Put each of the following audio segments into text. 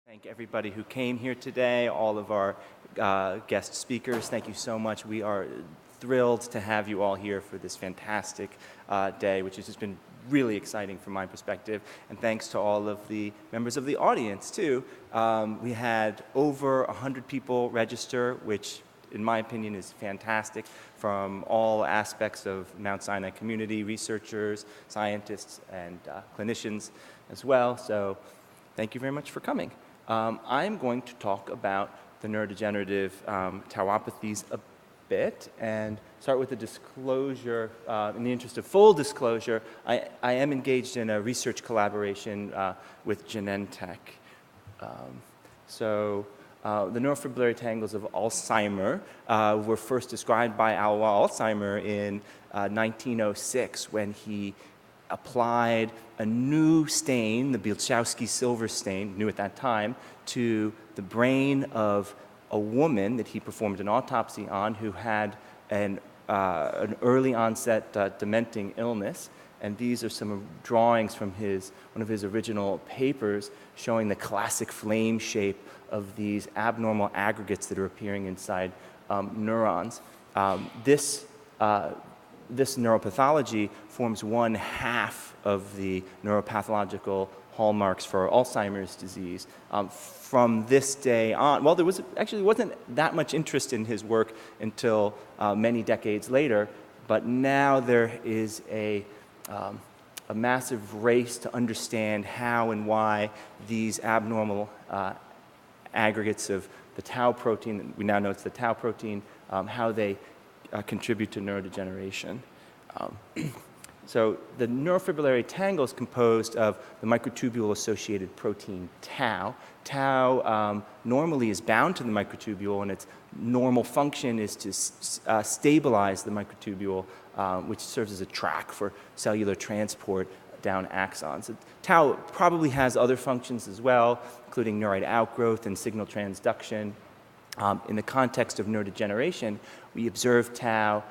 Thank everybody who came here today, all of our guest speakers. Thank you so much. We are thrilled to have you all here for this fantastic day, which has just been really exciting from my perspective. And thanks to all of the members of the audience, too. We had over 100 people register, which in my opinion is fantastic, from all aspects of Mount Sinai community, researchers, scientists, and clinicians as well. So thank you very much for coming. I'm going to talk about the neurodegenerative tauopathies a bit and start with a disclosure. In the interest of full disclosure, I am engaged in a research collaboration with Genentech. The neurofibrillary tangles of Alzheimer were first described by Alzheimer in 1906 when he applied a new stain, the Bielczewski silver stain, new at that time, to the brain of a woman that he performed an autopsy on who had an early onset dementing illness. And these are some drawings from one of his original papers showing the classic flame shape of these abnormal aggregates that are appearing inside neurons. This neuropathology forms one half of the neuropathological hallmarks for Alzheimer's disease. From this day on, well, there wasn't that much interest in his work until many decades later, but now there is a massive race to understand how and why these abnormal aggregates of the tau protein, we now know it's the tau protein, how they contribute to neurodegeneration. So the neurofibrillary tangle is composed of the microtubule-associated protein tau. Tau normally is bound to the microtubule, and its normal function is to stabilize the microtubule, which serves as a track for cellular transport down axons. Tau probably has other functions as well, including neurite outgrowth and signal transduction. In the context of neurodegeneration, we observe tau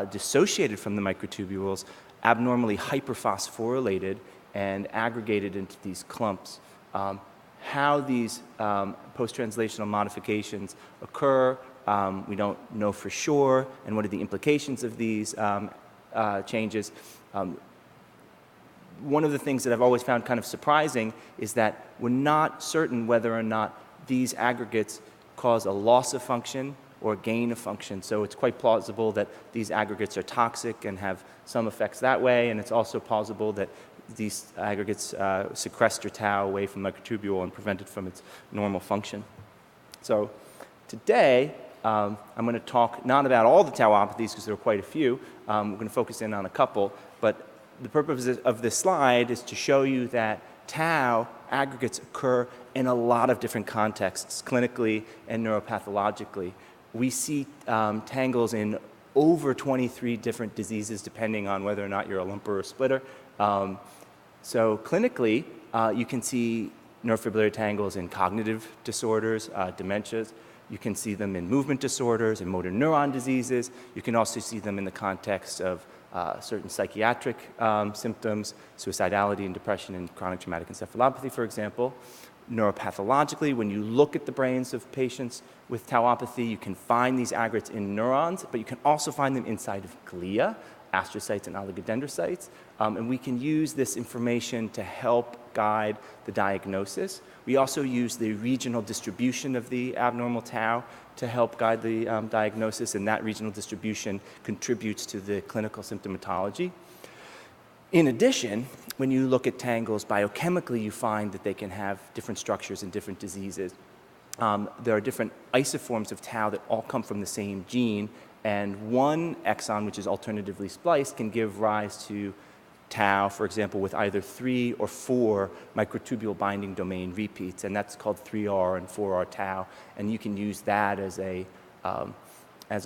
dissociated from the microtubules, abnormally hyperphosphorylated, and aggregated into these clumps. How these post-translational modifications occur, we don't know for sure, and what are the implications of these changes. One of the things that I've always found kind of surprising is that we're not certain whether or not these aggregates cause a loss of function or gain of function. So it's quite plausible that these aggregates are toxic and have some effects that way, and it's also plausible that these aggregates sequester tau away from the microtubule and prevent it from its normal function. So today, I'm going to talk not about all the tauopathies, because there are quite a few. We're going to focus in on a couple, but the purpose of this slide is to show you that tau aggregates occur in a lot of different contexts, clinically and neuropathologically. We see tangles in over 23 different diseases, depending on whether or not you're a lumper or a splitter. So clinically, you can see neurofibrillary tangles in cognitive disorders, dementias. You can see them in movement disorders and motor neuron diseases. You can also see them in the context of certain psychiatric symptoms, suicidality and depression and chronic traumatic encephalopathy, for example. Neuropathologically, when you look at the brains of patients with tauopathy, you can find these aggregates in neurons, but you can also find them inside of glia, astrocytes and oligodendrocytes, and we can use this information to help guide the diagnosis. We also use the regional distribution of the abnormal tau to help guide the diagnosis, and that regional distribution contributes to the clinical symptomatology. In addition, when you look at tangles biochemically, you find that they can have different structures in different diseases. There are different isoforms of tau that all come from the same gene, and one exon, which is alternatively spliced, can give rise to tau, for example, with either 3 or 4 microtubule binding domain repeats, and that's called 3R and 4R tau, and you can use that as a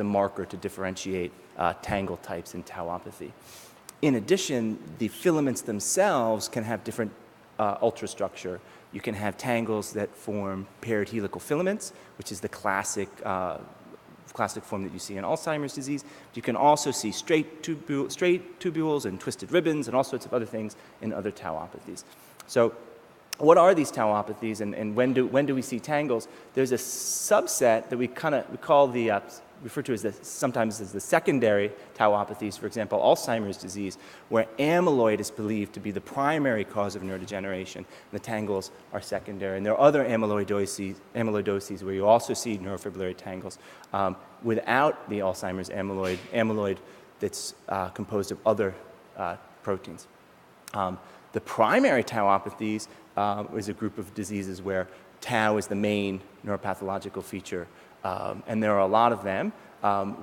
marker to differentiate tangle types in tauopathy. In addition, the filaments themselves can have different ultrastructure. You can have tangles that form paired helical filaments, which is the classic form that you see in Alzheimer's disease. You can also see straight tubules and twisted ribbons and all sorts of other things in other tauopathies. So what are these tauopathies, and when do we see tangles? There's a subset that we call the referred to as sometimes as the secondary tauopathies. For example, Alzheimer's disease, where amyloid is believed to be the primary cause of neurodegeneration. And the tangles are secondary. And there are other amyloidoses where you also see neurofibrillary tangles without the Alzheimer's amyloid that's composed of other proteins. The primary tauopathies is a group of diseases where tau is the main neuropathological feature, and there are a lot of them.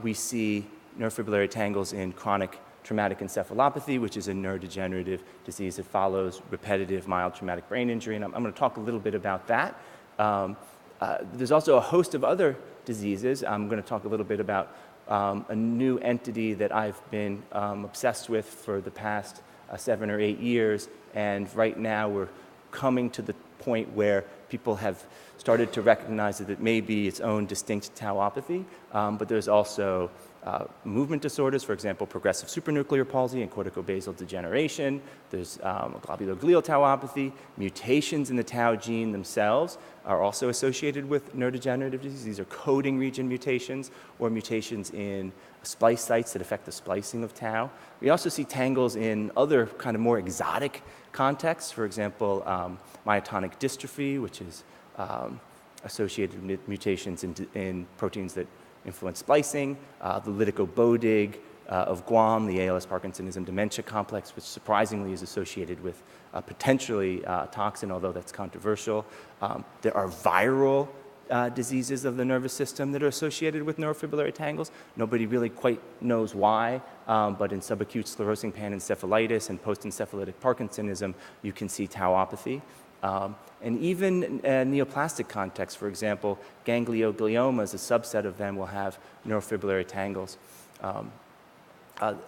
We see neurofibrillary tangles in chronic traumatic encephalopathy, which is a neurodegenerative disease that follows repetitive mild traumatic brain injury, and I'm going to talk a little bit about that. There's also a host of other diseases. I'm going to talk a little bit about a new entity that I've been obsessed with for the past 7 or 8 years, and right now we're coming to the point where people have started to recognize that it may be its own distinct tauopathy, but there's also movement disorders, for example, progressive supranuclear palsy and corticobasal degeneration. There's globular glial tauopathy. Mutations in the tau gene themselves are also associated with neurodegenerative disease. These are coding region mutations or mutations in splice sites that affect the splicing of tau. We also see tangles in other kind of more exotic contexts, for example, myotonic dystrophy, which is associated with mutations in proteins that influence splicing, the lytico-bodig of Guam, the ALS Parkinsonism dementia complex, which surprisingly is associated with potentially toxin, although that's controversial. There are viral diseases of the nervous system that are associated with neurofibrillary tangles. Nobody really quite knows why, but in subacute sclerosing panencephalitis and post-encephalitic Parkinsonism, you can see tauopathy. And even in neoplastic context, for example, gangliogliomas, a subset of them will have neurofibrillary tangles.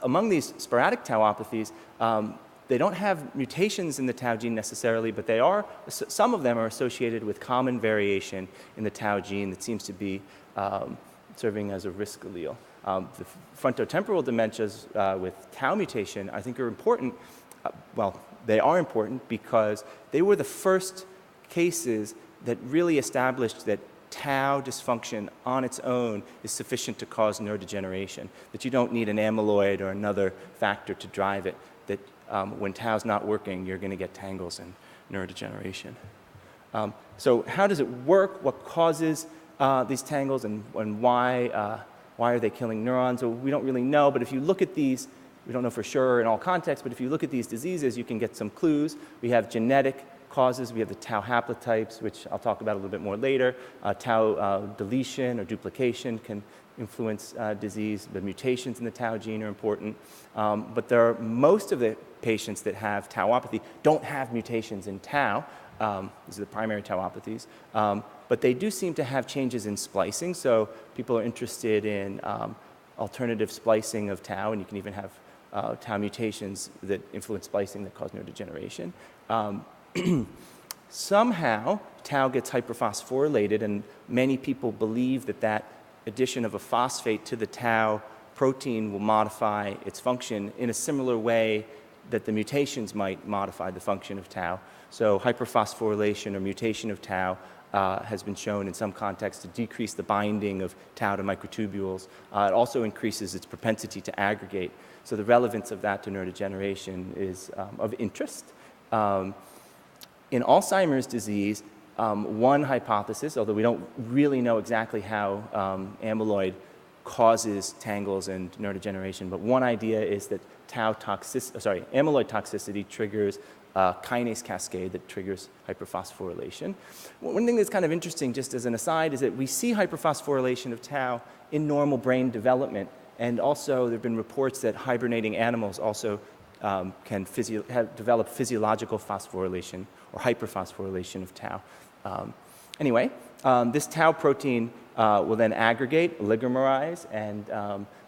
Among these sporadic tauopathies, they don't have mutations in the tau gene necessarily, but some of them are associated with common variation in the tau gene that seems to be serving as a risk allele. The frontotemporal dementias with tau mutation, I think, are important. They are important because they were the first cases that really established that tau dysfunction on its own is sufficient to cause neurodegeneration, that you don't need an amyloid or another factor to drive it, that when tau's not working, you're going to get tangles and neurodegeneration. So how does it work? What causes these tangles, and why are they killing neurons? So we don't really know, but if you look at these, we don't know for sure in all contexts, but if you look at these diseases, you can get some clues. We have genetic causes. We have the tau haplotypes, which I'll talk about a little bit more later. Tau deletion or duplication can influence disease. The mutations in the tau gene are important. But most of the patients that have tauopathy don't have mutations in tau. These are the primary tauopathies. But they do seem to have changes in splicing. So people are interested in alternative splicing of tau, and you can even have tau mutations that influence splicing that cause neurodegeneration. Somehow, tau gets hyperphosphorylated, and many people believe that addition of a phosphate to the tau protein will modify its function in a similar way that the mutations might modify the function of tau. So hyperphosphorylation or mutation of tau has been shown in some contexts to decrease the binding of tau to microtubules. It also increases its propensity to aggregate. So the relevance of that to neurodegeneration is of interest. In Alzheimer's disease, one hypothesis, although we don't really know exactly how amyloid causes tangles and neurodegeneration, but one idea is that amyloid toxicity triggers a kinase cascade that triggers hyperphosphorylation. One thing that's kind of interesting, just as an aside, is that we see hyperphosphorylation of tau in normal brain development, and also there have been reports that hibernating animals also can develop physiological phosphorylation or hyperphosphorylation of tau. Anyway, this tau protein will then aggregate, oligomerize, and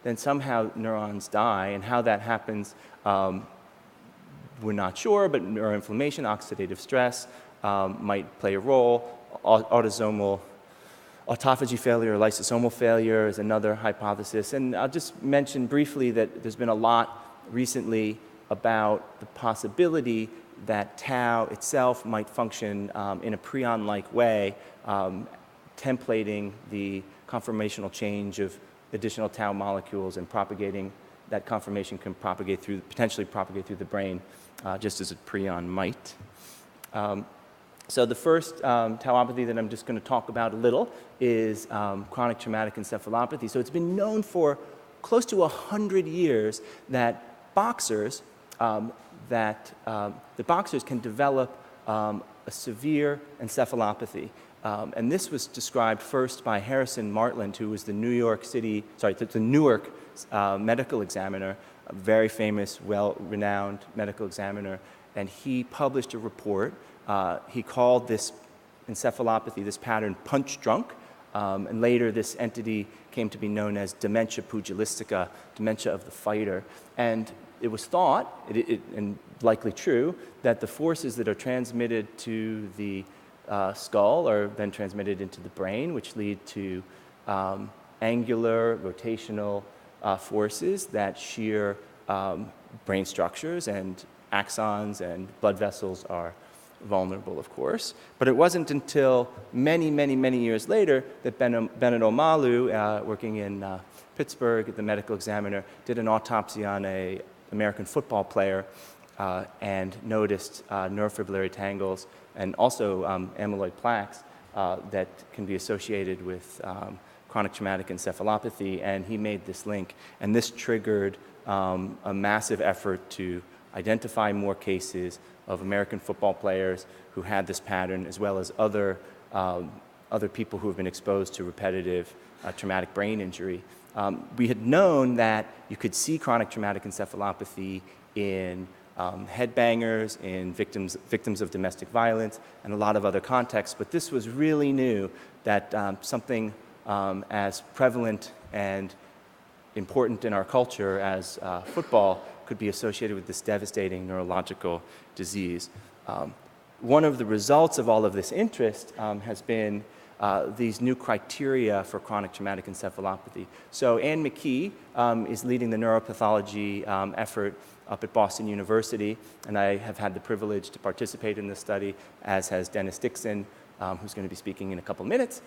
then somehow neurons die. And how that happens, we're not sure, but neuroinflammation, oxidative stress might play a role. Autosomal autophagy failure or lysosomal failure is another hypothesis. And I'll just mention briefly that there's been a lot recently about the possibility that tau itself might function in a prion-like way, templating the conformational change of additional tau molecules and propagating. That conformation can potentially propagate through the brain, just as a prion might. So the first tauopathy that I'm just going to talk about a little is chronic traumatic encephalopathy. So it's been known for close to 100 years that boxers can develop a severe encephalopathy. And this was described first by Harrison Martland, who was the Newark medical examiner, a very famous, well-renowned medical examiner. And he published a report. He called this encephalopathy, this pattern, punch drunk. And later this entity came to be known as dementia pugilistica, dementia of the fighter. And it was thought, and likely true, that the forces that are transmitted to the skull are then transmitted into the brain, which lead to angular, rotational forces that shear brain structures, and axons and blood vessels are vulnerable, of course. But it wasn't until many, many, many years later that Bennett Omalu, working in Pittsburgh, the medical examiner, did an autopsy on an American football player and noticed neurofibrillary tangles and also amyloid plaques that can be associated with chronic traumatic encephalopathy, and he made this link. And this triggered a massive effort to identify more cases of American football players who had this pattern, as well as other people who have been exposed to repetitive traumatic brain injury. We had known that you could see chronic traumatic encephalopathy in headbangers, in victims of domestic violence, and a lot of other contexts, but this was really new, that something as prevalent and important in our culture as football could be associated with this devastating neurological disease. One of the results of all of this interest has been these new criteria for chronic traumatic encephalopathy. So Anne McKee is leading the neuropathology effort up at Boston University, and I have had the privilege to participate in this study, as has Dennis Dixon, who's going to be speaking in a couple minutes.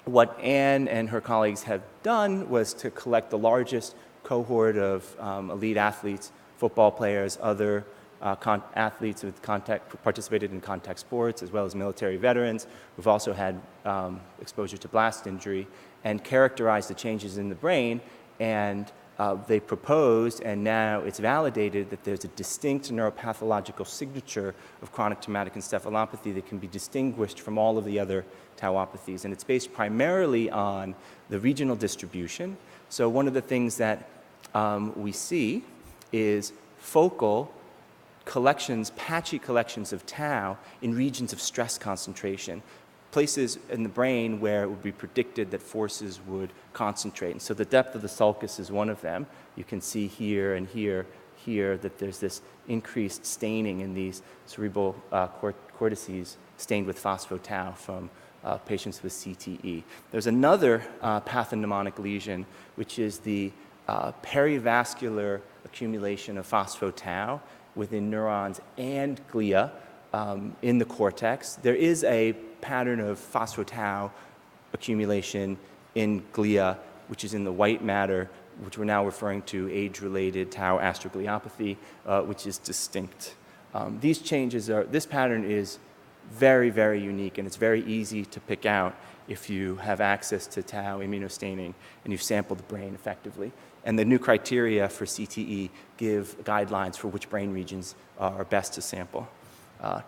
What Anne and her colleagues have done was to collect the largest cohort of elite athletes, football players, other athletes who participated in contact sports, as well as military veterans who've also had exposure to blast injury, and characterized the changes in the brain. And they proposed, and now it's validated, that there's a distinct neuropathological signature of chronic traumatic encephalopathy that can be distinguished from all of the other tauopathies. And it's based primarily on the regional distribution. So one of the things that we see is focal collections, patchy collections of tau in regions of stress concentration, places in the brain where it would be predicted that forces would concentrate. And so the depth of the sulcus is one of them. You can see here and here that there's this increased staining in these cerebral cortices stained with phospho-tau from patients with CTE. There's another pathognomonic lesion, which is the perivascular accumulation of phospho-tau within neurons and glia in the cortex. There is a pattern of phospho-tau accumulation in glia, which is in the white matter, which we're now referring to age-related tau astrogliopathy, which is distinct. These changes this pattern is very, very unique, and it's very easy to pick out if you have access to tau immunostaining and you've sampled the brain effectively. And the new criteria for CTE give guidelines for which brain regions are best to sample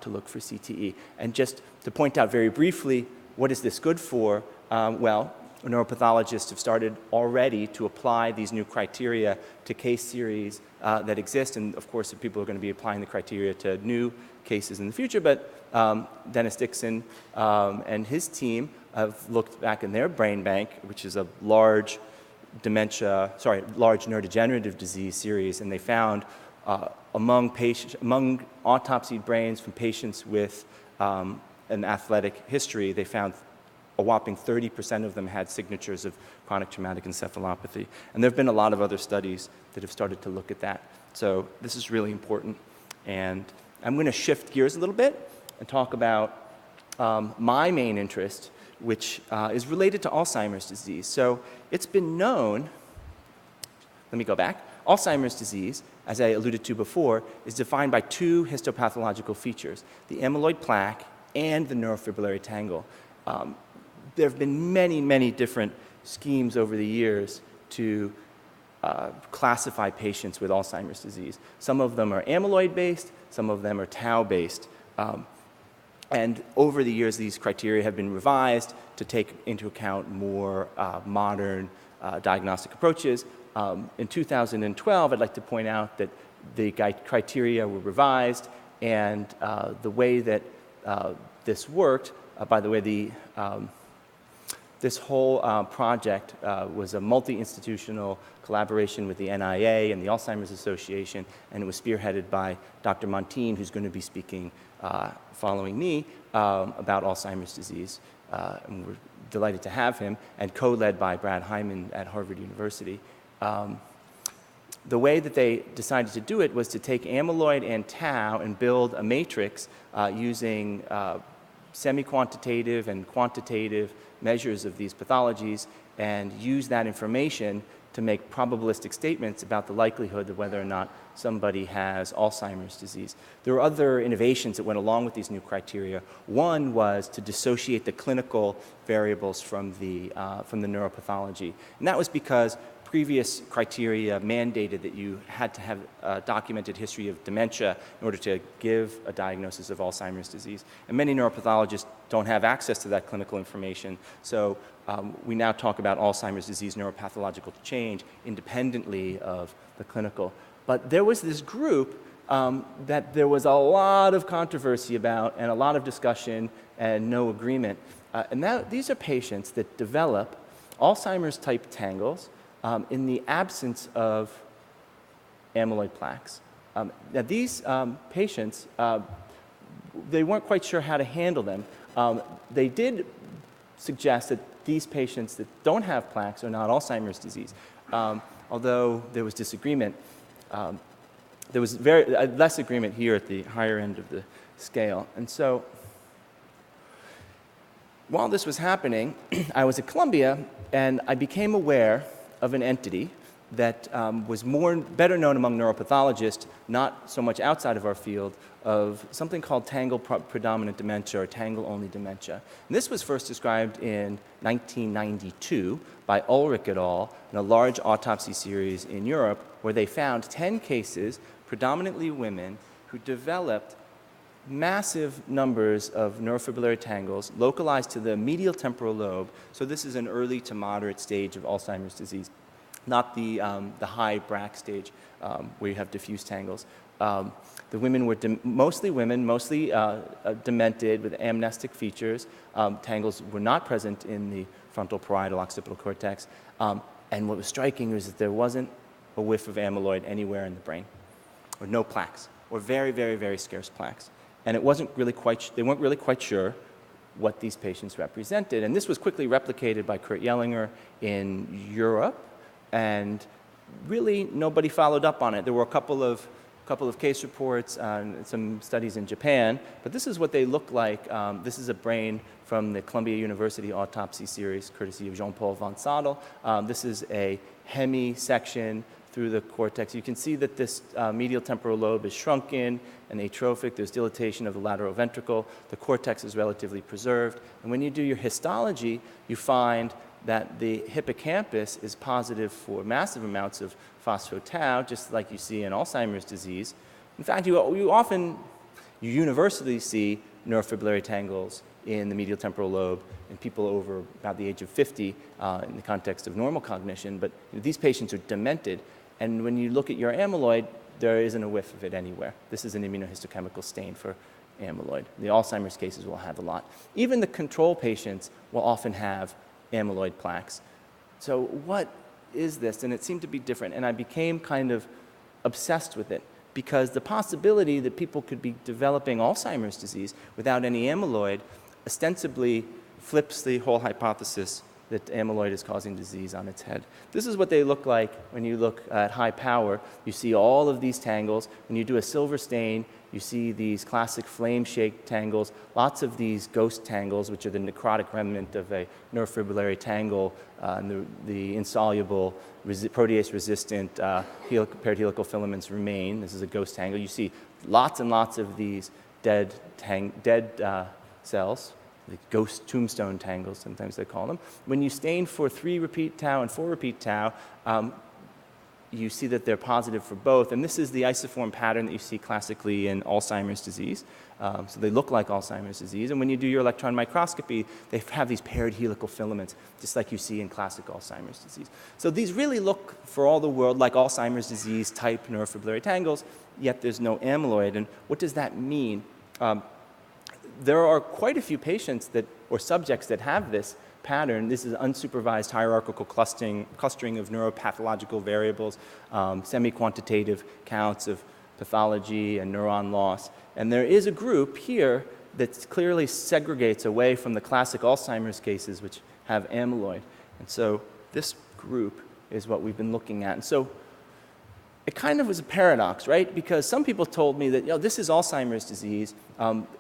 to look for CTE. And just to point out very briefly, what is this good for? Well, neuropathologists have started already to apply these new criteria to case series that exist. And of course, people are going to be applying the criteria to new cases in the future. But Dennis Dixon and his team have looked back in their brain bank, which is a large neurodegenerative disease series, and they found among autopsied brains from patients with an athletic history, they found a whopping 30% of them had signatures of chronic traumatic encephalopathy. And there have been a lot of other studies that have started to look at that. So this is really important. And I'm going to shift gears a little bit and talk about my main interest, which is related to Alzheimer's disease. So it's been known, let me go back. Alzheimer's disease, as I alluded to before, is defined by two histopathological features, the amyloid plaque and the neurofibrillary tangle. There have been many, many different schemes over the years to classify patients with Alzheimer's disease. Some of them are amyloid-based, some of them are tau-based. And over the years, these criteria have been revised to take into account more modern diagnostic approaches. In 2012, I'd like to point out that the criteria were revised, and the way that this worked, by the way, this whole project was a multi-institutional collaboration with the NIA and the Alzheimer's Association, and it was spearheaded by Dr. Montine, who's going to be speaking following me about Alzheimer's disease. And we're delighted to have him, and co-led by Brad Hyman at Harvard University. The way that they decided to do it was to take amyloid and tau and build a matrix using semi-quantitative and quantitative measures of these pathologies, and use that information to make probabilistic statements about the likelihood of whether or not somebody has Alzheimer's disease. There were other innovations that went along with these new criteria. One was to dissociate the clinical variables from the neuropathology. And that was because previous criteria mandated that you had to have a documented history of dementia in order to give a diagnosis of Alzheimer's disease. And many neuropathologists don't have access to that clinical information. So we now talk about Alzheimer's disease neuropathological change independently of the clinical. But there was this group that there was a lot of controversy about and a lot of discussion and no agreement. These are patients that develop Alzheimer's type tangles in the absence of amyloid plaques. Now these patients, they weren't quite sure how to handle them. They did suggest that these patients that don't have plaques are not Alzheimer's disease. Although there was disagreement, there was less agreement here at the higher end of the scale. And so while this was happening, I was at Columbia, and I became aware of an entity that was better known among neuropathologists, not so much outside of our field, of something called tangle predominant dementia or tangle-only dementia. And this was first described in 1992 by Ulrich et al. In a large autopsy series in Europe, where they found 10 cases, predominantly women, who developed massive numbers of neurofibrillary tangles localized to the medial temporal lobe. So this is an early to moderate stage of Alzheimer's disease, not the high BRAC stage where you have diffuse tangles. The women were mostly demented with amnestic features. Tangles were not present in the frontal parietal occipital cortex. And what was striking was that there wasn't a whiff of amyloid anywhere in the brain, or no plaques, or very, very, very scarce plaques. And they weren't really quite sure what these patients represented. And this was quickly replicated by Kurt Jellinger in Europe, and really nobody followed up on it. There were a couple of case reports and some studies in Japan, but this is what they look like. This is a brain from the Columbia University autopsy series, courtesy of Jean-Paul von Sadel. This is a hemi-section through the cortex. You can see that this medial temporal lobe is shrunken and atrophic. There's dilatation of the lateral ventricle. The cortex is relatively preserved. And when you do your histology, you find that the hippocampus is positive for massive amounts of phospho-tau, just like you see in Alzheimer's disease. In fact, you universally see neurofibrillary tangles in the medial temporal lobe in people over about the age of 50 in the context of normal cognition. But these patients are demented, and when you look at your amyloid, there isn't a whiff of it anywhere. This is an immunohistochemical stain for amyloid. The Alzheimer's cases will have a lot. Even the control patients will often have amyloid plaques. So what is this? And it seemed to be different, and I became kind of obsessed with it, because the possibility that people could be developing Alzheimer's disease without any amyloid ostensibly flips the whole hypothesis that amyloid is causing disease on its head. This is what they look like when you look at high power. You see all of these tangles. When you do a silver stain, you see these classic flame-shaped tangles, lots of these ghost tangles, which are the necrotic remnant of a neurofibrillary tangle, and the insoluble protease-resistant paired helical filaments remain. This is a ghost tangle. You see lots and lots of these dead cells, the ghost tombstone tangles, sometimes they call them. When you stain for 3-repeat tau and 4-repeat tau, you see that they're positive for both. And this is the isoform pattern that you see classically in Alzheimer's disease. So they look like Alzheimer's disease. And when you do your electron microscopy, they have these paired helical filaments, just like you see in classic Alzheimer's disease. So these really look, for all the world, like Alzheimer's disease type neurofibrillary tangles, yet there's no amyloid. And what does that mean? There are quite a few patients or subjects that have this pattern. This is unsupervised hierarchical clustering of neuropathological variables, semi-quantitative counts of pathology and neuron loss. And there is a group here that clearly segregates away from the classic Alzheimer's cases, which have amyloid. And so this group is what we've been looking at. And so it kind of was a paradox, right? Because some people told me that, this is Alzheimer's disease.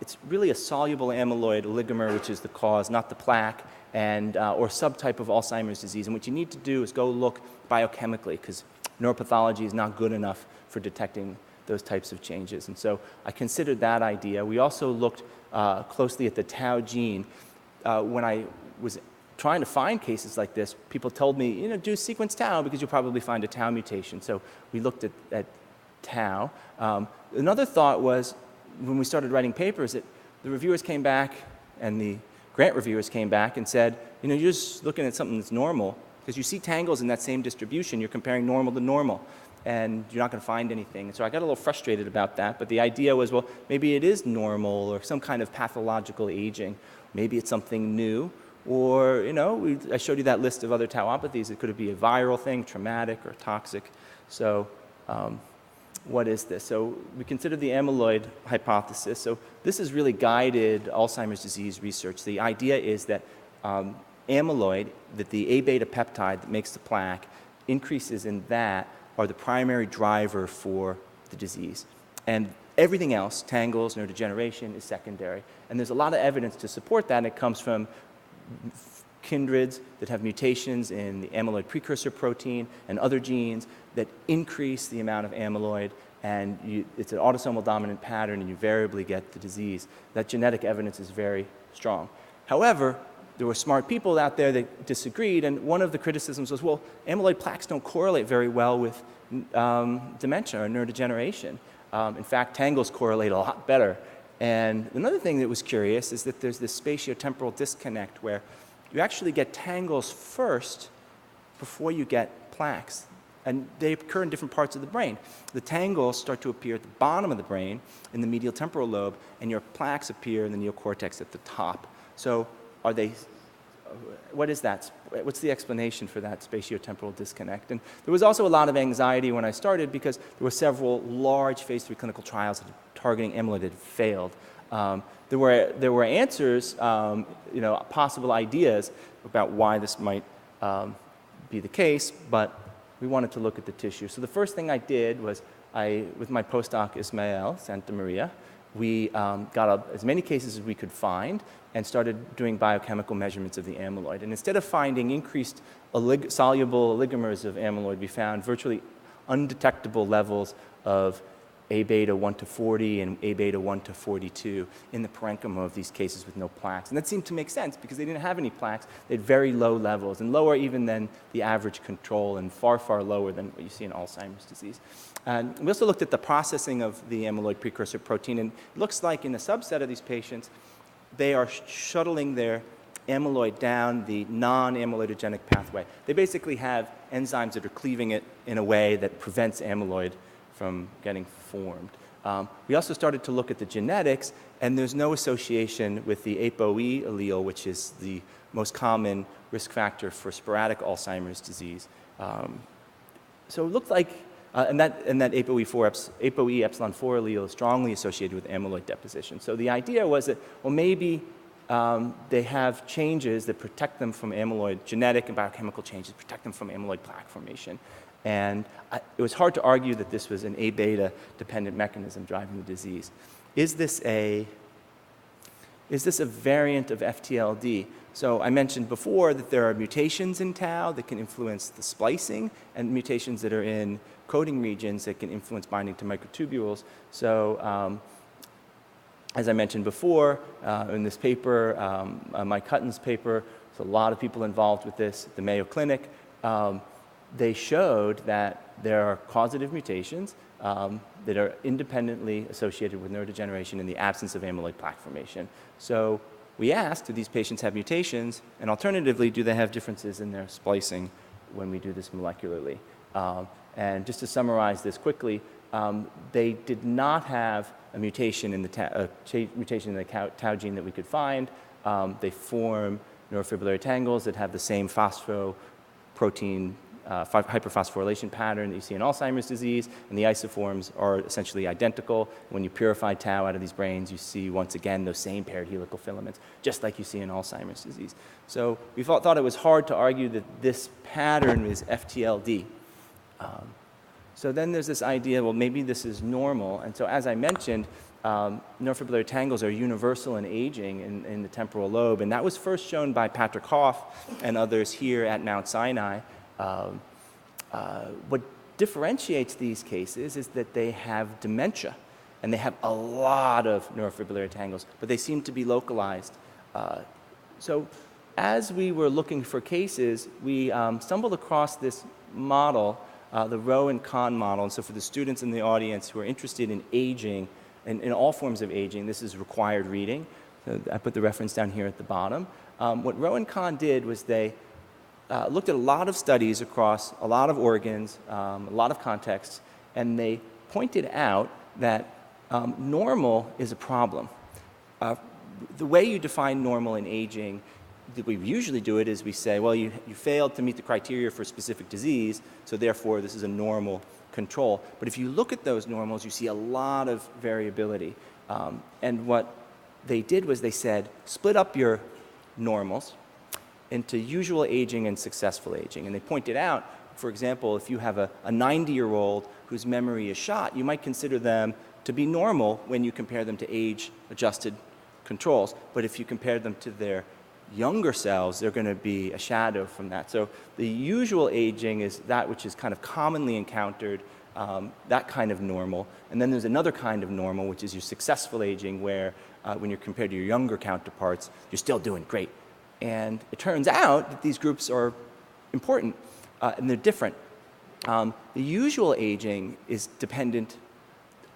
It's really a soluble amyloid oligomer, which is the cause, not the plaque, and or subtype of Alzheimer's disease. And what you need to do is go look biochemically, because neuropathology is not good enough for detecting those types of changes. And so I considered that idea. We also looked closely at the tau gene. When I was trying to find cases like this, people told me, do sequence tau because you'll probably find a tau mutation. So we looked at tau. Another thought was, when we started writing papers, that the reviewers came back and the grant reviewers came back and said, you're just looking at something that's normal, because you see tangles in that same distribution. You're comparing normal to normal, and you're not going to find anything. And so I got a little frustrated about that, but the idea was, well, maybe it is normal or some kind of pathological aging. Maybe it's something new. Or, I showed you that list of other tauopathies. It could be a viral thing, traumatic or toxic. So what is this? So we considered the amyloid hypothesis. So this has really guided Alzheimer's disease research. The idea is that amyloid, that the A-beta peptide that makes the plaque, increases in that are the primary driver for the disease. And everything else, tangles, neurodegeneration, is secondary. And there's a lot of evidence to support that, and it comes from kindreds that have mutations in the amyloid precursor protein and other genes that increase the amount of amyloid, and it's an autosomal dominant pattern, and you variably get the disease. That genetic evidence is very strong. However, there were smart people out there that disagreed, and one of the criticisms was, well, amyloid plaques don't correlate very well with dementia or neurodegeneration. In fact, tangles correlate a lot better. And another thing that was curious is that there's this spatiotemporal disconnect where you actually get tangles first before you get plaques. And they occur in different parts of the brain. The tangles start to appear at the bottom of the brain in the medial temporal lobe, and your plaques appear in the neocortex at the top. So what is that? What's the explanation for that spatiotemporal disconnect? And there was also a lot of anxiety when I started because there were several large phase 3 clinical trials targeting amyloid that had failed. There were answers, possible ideas about why this might be the case, but we wanted to look at the tissue. So the first thing I did was, with my postdoc Ismael Santa Maria, we got as many cases as we could find and started doing biochemical measurements of the amyloid. And instead of finding increased soluble oligomers of amyloid, we found virtually undetectable levels of A-beta 1 to 40 and A-beta 1 to 42 in the parenchyma of these cases with no plaques. And that seemed to make sense because they didn't have any plaques. They had very low levels, and lower even than the average control, and far, far lower than what you see in Alzheimer's disease. And we also looked at the processing of the amyloid precursor protein, and it looks like in a subset of these patients, they are shuttling their amyloid down the non-amyloidogenic pathway. They basically have enzymes that are cleaving it in a way that prevents amyloid from getting formed. We also started to look at the genetics, and there's no association with the ApoE allele, which is the most common risk factor for sporadic Alzheimer's disease. So it looked like, and that ApoE epsilon 4 allele is strongly associated with amyloid deposition. So the idea was that, well, maybe they have changes that protect them from amyloid, genetic and biochemical changes protect them from amyloid plaque formation. And it was hard to argue that this was an A-beta dependent mechanism driving the disease. Is this a variant of FTLD? So I mentioned before that there are mutations in tau that can influence the splicing and mutations that are in coding regions that can influence binding to microtubules. So as I mentioned before, in this paper, Mike Hutton's paper, there's a lot of people involved with this at the Mayo Clinic. They showed that there are causative mutations that are independently associated with neurodegeneration in the absence of amyloid plaque formation. So we asked, do these patients have mutations? And alternatively, do they have differences in their splicing when we do this molecularly? And just to summarize this quickly, they did not have a mutation in the tau gene that we could find. They form neurofibrillary tangles that have the same phosphoprotein hyperphosphorylation pattern that you see in Alzheimer's disease, and the isoforms are essentially identical. When you purify tau out of these brains, you see once again those same paired helical filaments, just like you see in Alzheimer's disease. So we thought it was hard to argue that this pattern is FTLD. So then there's this idea, well, maybe this is normal. And so as I mentioned, neurofibrillary tangles are universal in aging in the temporal lobe, and that was first shown by Patrick Hoff and others here at Mount Sinai. What differentiates these cases is that they have dementia, and they have a lot of neurofibrillary tangles, but they seem to be localized. So as we were looking for cases, we stumbled across this model, the Rowe and Kahn model. And so for the students in the audience who are interested in aging, in all forms of aging, this is required reading. So I put the reference down here at the bottom. What Rowe and Kahn did was they looked at a lot of studies across a lot of organs, a lot of contexts, and they pointed out that normal is a problem. The way you define normal in aging, the way we usually do it is we say, well, you failed to meet the criteria for a specific disease, so therefore this is a normal control. But if you look at those normals, you see a lot of variability. And what they did was they said, split up your normals into usual aging and successful aging. And they pointed out, for example, if you have a 90-year-old whose memory is shot, you might consider them to be normal when you compare them to age-adjusted controls. But if you compare them to their younger selves, they're going to be a shadow from that. So the usual aging is that which is kind of commonly encountered, that kind of normal. And then there's another kind of normal, which is your successful aging, where when you're compared to your younger counterparts, you're still doing great. And it turns out that these groups are important, and they're different. The usual aging is dependent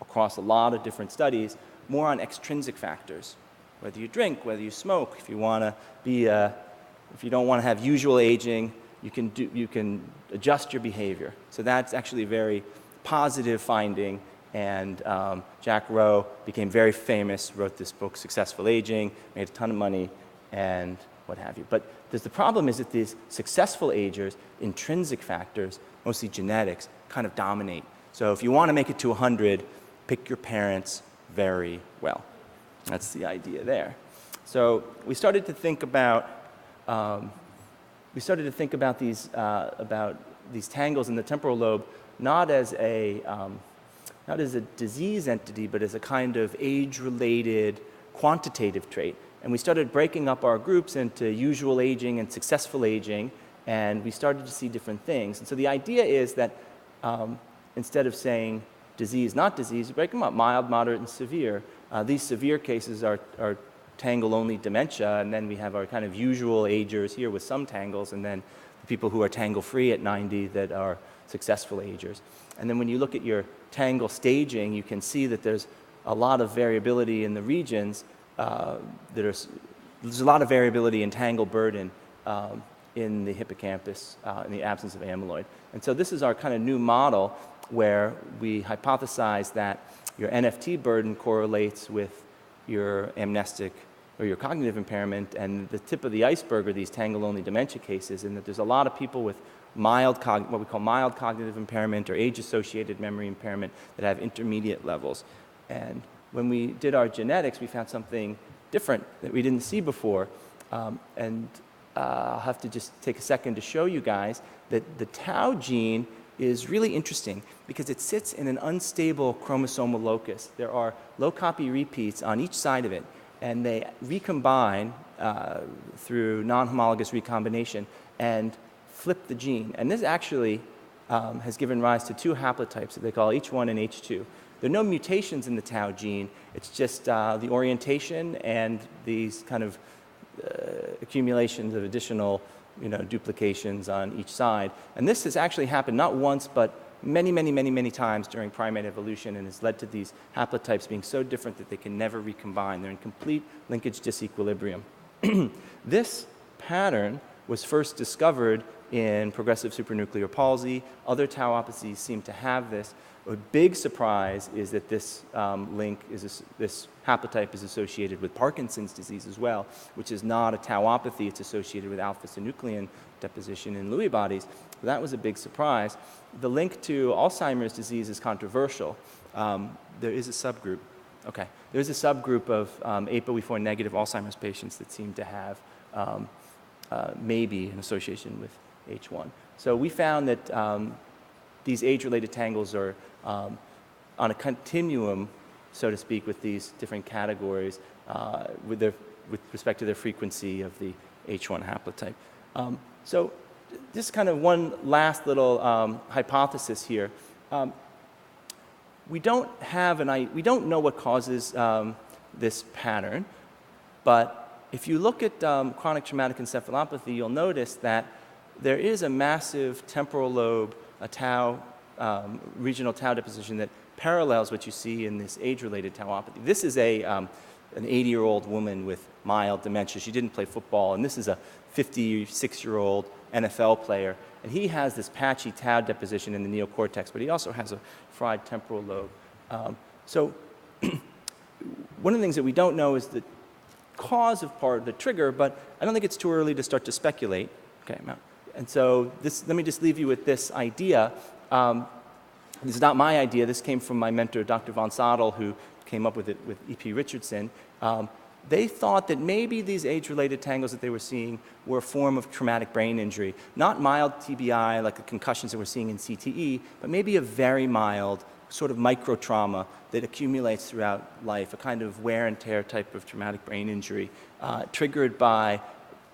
across a lot of different studies, more on extrinsic factors. Whether you drink, whether you smoke, if you want to be, if you don't want to have usual aging, you can adjust your behavior. So that's actually a very positive finding. And Jack Rowe became very famous, wrote this book, Successful Aging, made a ton of money, and what have you. But the problem is that these successful agers, intrinsic factors, mostly genetics, kind of dominate. So if you want to make it to 100, pick your parents very well. That's the idea there. So we started to think about these tangles in the temporal lobe not as a disease entity, but as a kind of age-related quantitative trait. And we started breaking up our groups into usual aging and successful aging, and we started to see different things. And so the idea is that instead of saying disease, not disease, you break them up, mild, moderate, and severe. These severe cases are tangle-only dementia, and then we have our kind of usual agers here with some tangles, and then the people who are tangle-free at 90 that are successful agers. And then when you look at your tangle staging, you can see that there's a lot of variability in the regions. There's a lot of variability in tangle burden in the hippocampus in the absence of amyloid. And so this is our kind of new model where we hypothesize that your NFT burden correlates with your amnestic or your cognitive impairment, and the tip of the iceberg are these tangle-only dementia cases, and that there's a lot of people with what we call mild cognitive impairment or age-associated memory impairment that have intermediate levels. And when we did our genetics, we found something different that we didn't see before. I'll have to just take a second to show you guys that the tau gene is really interesting because it sits in an unstable chromosomal locus. There are low copy repeats on each side of it, and they recombine through non-homologous recombination and flip the gene. And this actually has given rise to two haplotypes that they call H1 and H2. There are no mutations in the tau gene. It's just the orientation and these kind of accumulations of additional duplications on each side. And this has actually happened not once, but many times during primate evolution, and has led to these haplotypes being so different that they can never recombine. They're in complete linkage disequilibrium. This pattern was first discovered in progressive supranuclear palsy. Other tauopathies seem to have this. A big surprise is that this this haplotype is associated with Parkinson's disease as well, which is not a tauopathy. It's associated with alpha-synuclein deposition in Lewy bodies. That was a big surprise. The link to Alzheimer's disease is controversial. There is a subgroup. Okay, there's a subgroup of ApoE4 negative Alzheimer's patients that seem to have maybe an association with H1. So we found that these age-related tangles are on a continuum, so to speak, with these different categories with respect to their frequency of the H1 haplotype. So just kind of one last little hypothesis here. We don't know what causes this pattern, but if you look at chronic traumatic encephalopathy, you'll notice that there is a massive temporal lobe, a tau, regional tau deposition that parallels what you see in this age-related tauopathy. This is an 80-year-old woman with mild dementia. She didn't play football, and this is a 56-year-old NFL player, and he has this patchy tau deposition in the neocortex, but he also has a fried temporal lobe. So one of the things that we don't know is the cause of part of the trigger, but I don't think it's too early to start to speculate. Okay, and so let me just leave you with this idea. This is not my idea. This came from my mentor, Dr. von Sadel, who came up with it with E.P. Richardson. They thought that maybe these age-related tangles that they were seeing were a form of traumatic brain injury, not mild TBI like the concussions that we're seeing in CTE, but maybe a very mild sort of microtrauma that accumulates throughout life, a kind of wear and tear type of traumatic brain injury triggered by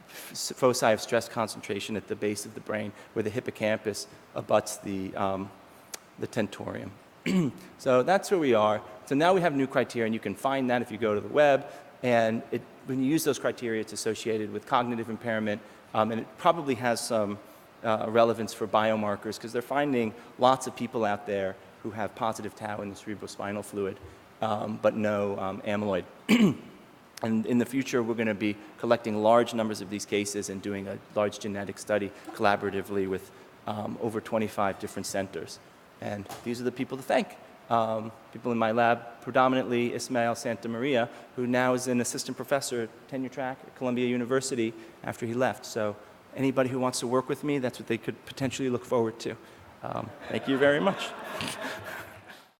foci of stress concentration at the base of the brain where the hippocampus abuts the tentorium. So that's where we are. So now we have new criteria, and you can find that if you go to the web. And when you use those criteria, it's associated with cognitive impairment, and it probably has some relevance for biomarkers because they're finding lots of people out there who have positive tau in the cerebrospinal fluid, but no amyloid. And in the future, we're going to be collecting large numbers of these cases and doing a large genetic study collaboratively with over 25 different centers. And these are the people to thank. People in my lab, predominantly Ismael Santamaria, who now is an assistant professor, tenure track at Columbia University after he left. So anybody who wants to work with me, that's what they could potentially look forward to. Thank you very much.